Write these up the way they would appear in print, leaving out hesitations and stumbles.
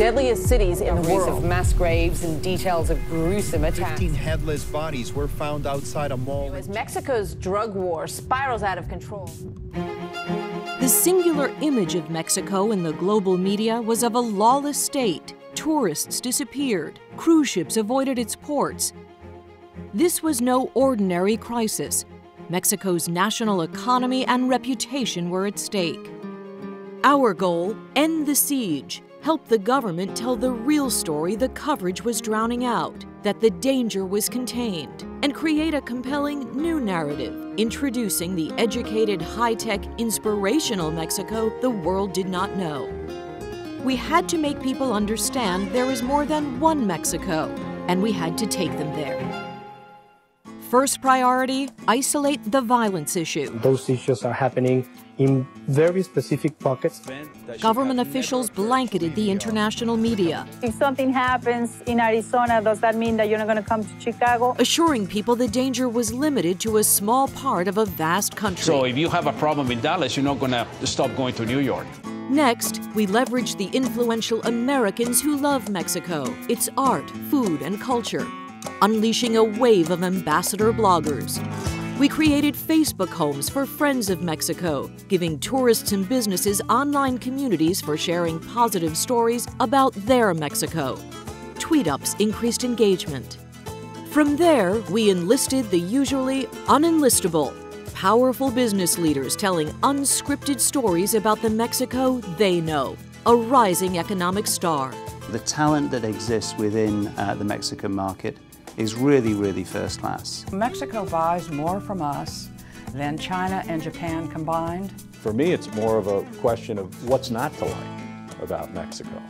deadliest cities in the world. Of mass graves and details of gruesome attacks. 15 headless bodies were found outside a mall. As Mexico's drug war spirals out of control. The singular image of Mexico in the global media was of a lawless state. Tourists disappeared. Cruise ships avoided its ports. This was no ordinary crisis. Mexico's national economy and reputation were at stake. Our goal, end the siege, help the government tell the real story the coverage was drowning out, that the danger was contained, and create a compelling new narrative, introducing the educated, high-tech, inspirational Mexico the world did not know. We had to make people understand there is more than one Mexico, and we had to take them there. First priority, isolate the violence issue. Those issues are happening in very specific pockets. Government officials blanketed the international media. If something happens in Arizona, does that mean that you're not going to come to Chicago? Assuring people the danger was limited to a small part of a vast country. So if you have a problem in Dallas, you're not going to stop going to New York. Next, we leveraged the influential Americans who love Mexico, its art, food, and culture, unleashing a wave of ambassador bloggers. We created Facebook homes for friends of Mexico, giving tourists and businesses online communities for sharing positive stories about their Mexico. Tweet-ups increased engagement. From there, we enlisted the usually un-enlistable, powerful business leaders telling unscripted stories about the Mexico they know, a rising economic star. The talent that exists within the Mexican market is really, really first class. Mexico buys more from us than China and Japan combined. For me, it's more of a question of what's not to like about Mexico.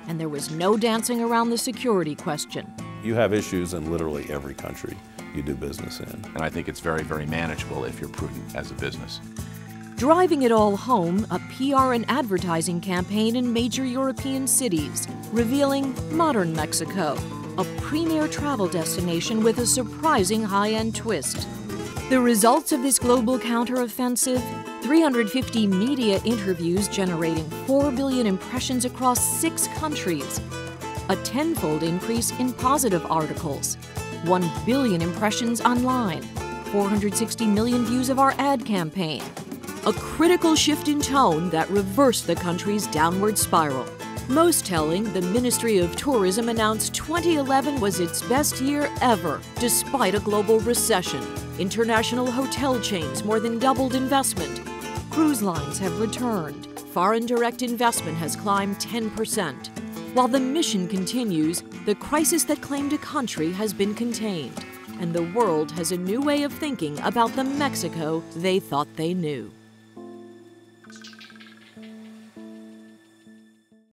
And there was no dancing around the security question. You have issues in literally every country you do business in. And I think it's very, very manageable if you're prudent as a business. Driving it all home, a PR and advertising campaign in major European cities, revealing modern Mexico, a premier travel destination with a surprising high-end twist. The results of this global counteroffensive? 350 media interviews generating 4 billion impressions across 6 countries. A tenfold increase in positive articles. 1 billion impressions online. 460 million views of our ad campaign. A critical shift in tone that reversed the country's downward spiral. Most telling, the Ministry of Tourism announced 2011 was its best year ever, despite a global recession. International hotel chains more than doubled investment. Cruise lines have returned. Foreign direct investment has climbed 10%. While the mission continues, the crisis that claimed a country has been contained, and the world has a new way of thinking about the Mexico they thought they knew.